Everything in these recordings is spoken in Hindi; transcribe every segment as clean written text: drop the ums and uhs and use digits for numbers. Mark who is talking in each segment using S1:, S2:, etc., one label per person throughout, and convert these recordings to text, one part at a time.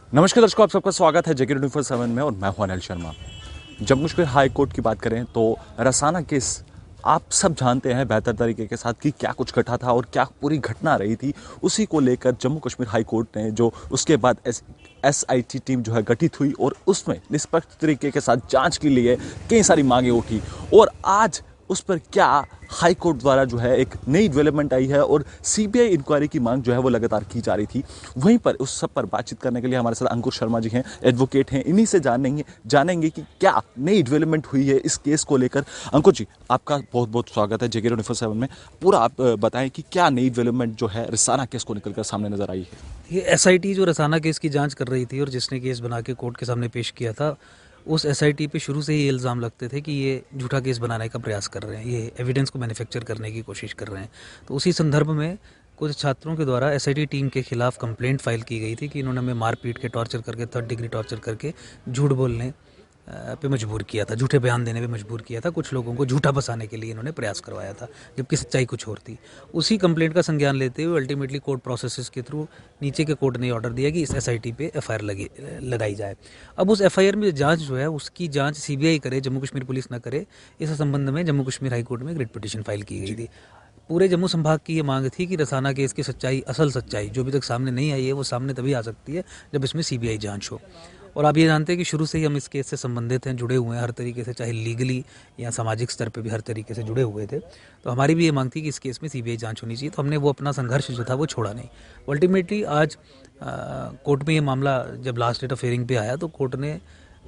S1: नमस्कार दर्शकों, आप सबका स्वागत है जेके 24/7 में और मैं हूं अनिल शर्मा। जम्मू कश्मीर हाई कोर्ट की बात करें तो रसाना केस आप सब जानते हैं बेहतर तरीके के साथ कि क्या कुछ घटा था और क्या पूरी घटना रही थी। उसी को लेकर जम्मू कश्मीर हाई कोर्ट ने जो उसके बाद SIT टीम जो है गठित हुई और उसमें निष्पक्ष तरीके के साथ जांच के लिए कई सारी मांगे उठी और आज उस पर क्या हाई कोर्ट द्वारा जो है एक नई डेवलपमेंट आई है और CBI इंक्वायरी की मांग जो है वो लगातार की जा रही थी। वहीं पर उस सब पर बातचीत करने के लिए हमारे साथ अंकुर शर्मा जी हैं, एडवोकेट हैं। इन्हीं से जानेंगे कि क्या नई डेवलपमेंट हुई है इस केस को लेकर। अंकुर जी, आपका बहुत बहुत स्वागत है जेके 24/7 में। पूरा आप बताएं कि क्या नई डेवलपमेंट जो है रसाना केस को निकलकर सामने नजर आई है।
S2: ये SIT जो रसाना केस की जांच कर रही थी और जिसने केस बना के कोर्ट के सामने पेश किया था, उस SIT पे शुरू से ही इल्ज़ाम लगते थे कि ये झूठा केस बनाने का प्रयास कर रहे हैं, ये एविडेंस को मैन्युफैक्चर करने की कोशिश कर रहे हैं। तो उसी संदर्भ में कुछ छात्रों के द्वारा SIT टीम के खिलाफ कंप्लेंट फाइल की गई थी कि इन्होंने हमें मारपीट के, टॉर्चर करके, 3rd डिग्री टॉर्चर करके झूठ बोलने पे मजबूर किया था, झूठे बयान देने पे मजबूर किया था। कुछ लोगों को झूठा फंसाने के लिए इन्होंने प्रयास करवाया था, जबकि सच्चाई कुछ और थी। उसी कंप्लेंट का संज्ञान लेते हुए अल्टीमेटली कोर्ट प्रोसेसेस के थ्रू नीचे के कोर्ट ने ऑर्डर दिया कि इस SIT पे FIR लगाई जाए। अब उस FIR में जांच जो है उसकी जांच CBI करे, जम्मू कश्मीर पुलिस न करे, इस संबंध में जम्मू कश्मीर हाई कोर्ट में एक रिट पिटीशन फाइल की गई थी। पूरे जम्मू संभाग की ये मांग थी कि रसाना केस की सच्चाई, असल सच्चाई जो अभी तक सामने नहीं आई है, वो सामने तभी आ सकती है जब इसमें CBI जांच हो। और आप ये जानते हैं कि शुरू से ही हम इस केस से संबंधित हैं, जुड़े हुए हैं हर तरीके से, चाहे लीगली या सामाजिक स्तर पे भी हर तरीके से जुड़े हुए थे। तो हमारी भी ये मांग थी कि इस केस में CBI जांच होनी चाहिए। तो हमने वो अपना संघर्ष जो था वो छोड़ा नहीं। अल्टीमेटली आज कोर्ट में ये मामला जब लास्ट डेट ऑफ हियरिंग पे आया तो कोर्ट ने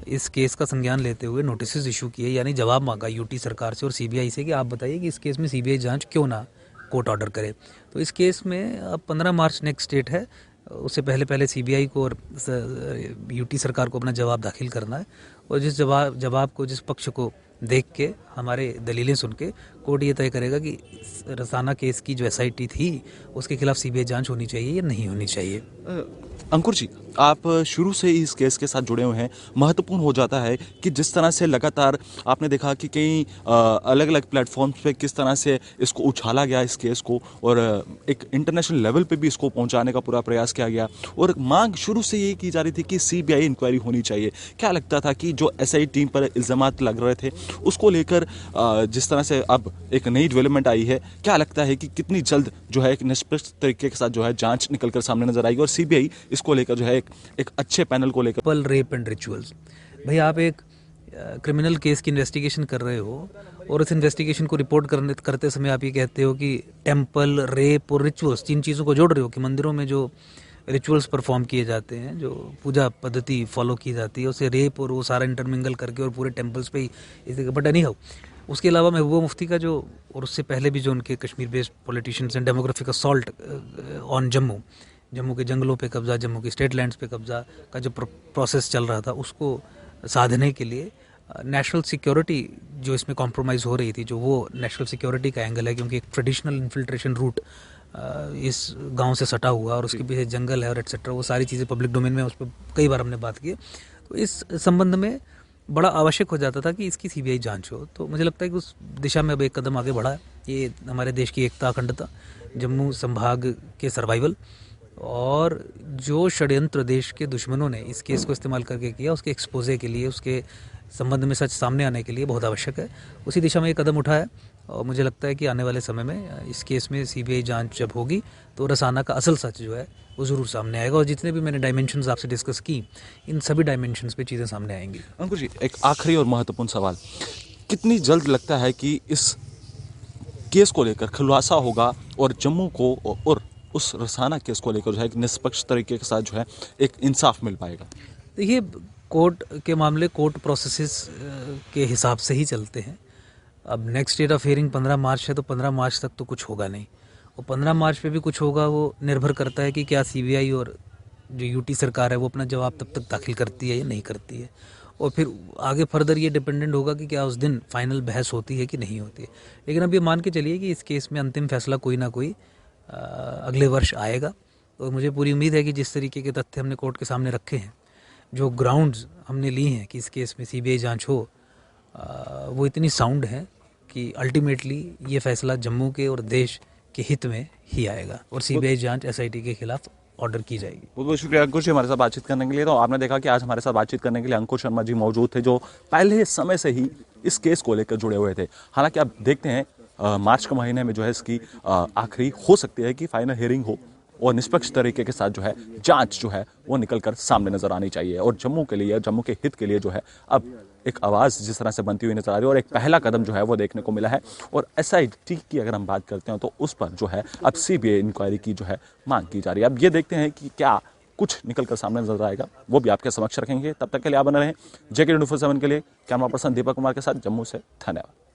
S2: इस केस का संज्ञान लेते हुए नोटिस इशू किए, यानी जवाब मांगा UT सरकार से और CBI से कि आप बताइए कि इस केस में CBI जांच क्यों ना कोर्ट ऑर्डर करे। तो इस केस में अब 15 मार्च नेक्स्ट डेट है। उससे पहले CBI को और UT सरकार को अपना जवाब दाखिल करना है और जिस जवाब को, जिस पक्ष को देख के, हमारे दलीलें सुन के कोर्ट ये तय करेगा कि रसाना केस की जो SIT थी उसके खिलाफ CBI जांच होनी चाहिए या नहीं होनी चाहिए।
S1: अंकुर जी, आप शुरू से ही इस केस के साथ जुड़े हुए हैं। महत्वपूर्ण हो जाता है कि जिस तरह से लगातार आपने देखा कि कई अलग अलग प्लेटफॉर्म्स पे किस तरह से इसको उछाला गया इस केस को और एक इंटरनेशनल लेवल पे भी इसको पहुंचाने का पूरा प्रयास किया गया और मांग शुरू से यही की जा रही थी कि CBI इंक्वायरी होनी चाहिए। क्या लगता था कि जो SI टीम पर इल्ज़ामात लग रहे थे उसको लेकर जिस तरह से अब एक नई डेवलपमेंट आई है, क्या लगता है कि कितनी जल्द जो है एक निष्पक्ष तरीके के साथ जो है जांच निकलकर सामने नजर आएगी और CBI इसको लेकर जो है एक अच्छे पैनल को लेकर।
S2: पल रेप एंड रिचुअल्स, भाई आप एक क्रिमिनल केस की इन्वेस्टिगेशन कर रहे हो और उस इन्वेस्टिगेशन को रिपोर्ट करते समय आप ये कहते हो कि टेम्पल, रेप और रिचुअल्स, 3 चीज़ों को जोड़ रहे हो कि मंदिरों में जो रिचुअल्स परफॉर्म किए जाते हैं, जो पूजा पद्धति फॉलो की जाती है, उसे रेप और वो सारा इंटरमिंगल करके और पूरे टेम्पल्स पे ही इसी। बट एनी हाउ, उसके अलावा महबूबा मुफ्ती का जो, और उससे पहले भी जो उनके Kashmir based politicians and demographic assault on Jammu के जंगलों पे कब्जा, जम्मू के स्टेट लैंड्स पे कब्जा का जो प्रोसेस चल रहा था, उसको साधने के लिए नेशनल सिक्योरिटी जो इसमें कॉम्प्रोमाइज़ हो रही थी, जो वो नेशनल सिक्योरिटी का एंगल है, क्योंकि एक ट्रेडिशनल इन्फिल्ट्रेशन रूट इस गांव से सटा हुआ और उसके पीछे जंगल है और एटसेट्रा, वो सारी चीज़ें पब्लिक डोमेन में, उस पर कई बार हमने बात की। तो इस संबंध में बड़ा आवश्यक हो जाता था कि इसकी CBI जांच हो। तो मुझे लगता है कि उस दिशा में अब एक कदम आगे बढ़ा है। ये हमारे देश की एकता, अखंडता, जम्मू संभाग के सर्वाइवल और जो षड्यंत्र देश के दुश्मनों ने इस केस को इस्तेमाल करके किया, उसके एक्सपोजे के लिए, उसके संबंध में सच सामने आने के लिए बहुत आवश्यक है। उसी दिशा में ये कदम उठा है और मुझे लगता है कि आने वाले समय में इस केस में CBI जांच जब होगी तो रसाना का असल सच जो है वो ज़रूर सामने आएगा और जितने भी मैंने डायमेंशंस आपसे डिस्कस की, इन सभी डायमेंशंस पे चीज़ें सामने आएंगी।
S1: अंकुर जी, एक आखिरी और महत्वपूर्ण सवाल, कितनी जल्द लगता है कि इस केस को लेकर खुलासा होगा और जम्मू को और उस रसाना केस को लेकर जो है एक निष्पक्ष तरीके के साथ जो है एक इंसाफ मिल पाएगा?
S2: देखिए, कोर्ट के मामले कोर्ट प्रोसेसेस के हिसाब से ही चलते हैं। अब नेक्स्ट डेट ऑफ हियरिंग 15 मार्च है, तो 15 मार्च तक तो कुछ होगा नहीं, और 15 मार्च पे भी कुछ होगा वो निर्भर करता है कि क्या CBI और जो UT सरकार है वो अपना जवाब तब तक दाखिल करती है या नहीं करती है, और फिर आगे फर्दर ये डिपेंडेंट होगा कि क्या उस दिन फाइनल बहस होती है कि नहीं होती है। लेकिन अब ये मान के चलिए कि इस केस में अंतिम फैसला कोई ना कोई अगले वर्ष आएगा। तो मुझे पूरी उम्मीद है कि जिस तरीके के तथ्य हमने कोर्ट के सामने रखे हैं, जो ग्राउंड्स हमने ली हैं कि इस केस में CBI जांच हो, वो इतनी साउंड है कि अल्टीमेटली ये फैसला जम्मू के और देश के हित में ही आएगा और CBI जांच SIT के खिलाफ ऑर्डर की जाएगी।
S1: बहुत बहुत शुक्रिया अंकुश जी हमारे साथ बातचीत करने के लिए। तो आपने देखा कि आज हमारे साथ बातचीत करने के लिए अंकुश शर्मा जी मौजूद थे, जो पहले समय से ही इस केस को लेकर जुड़े हुए थे। हालांकि आप देखते हैं मार्च के महीने में जो है इसकी आखिरी हो सकती है कि फाइनल हियरिंग हो और निष्पक्ष तरीके के साथ जो है जांच जो है वो निकल कर सामने नजर आनी चाहिए। और जम्मू के लिए, जम्मू के हित के लिए जो है अब एक आवाज़ जिस तरह से बनती हुई नजर आ रही है और एक पहला कदम जो है वो देखने को मिला है। और SIT की अगर हम बात करते हैं तो उस पर जो है अब CBI इंक्वायरी की जो है मांग की जा रही है। अब ये देखते हैं कि क्या कुछ निकल कर सामने नजर आएगा, वो भी आपके समक्ष रखेंगे। तब तक के लिए आप बने रहें JK24/7 के लिए। कैमरा पर्सन दीपक कुमार के साथ जम्मू से, धन्यवाद।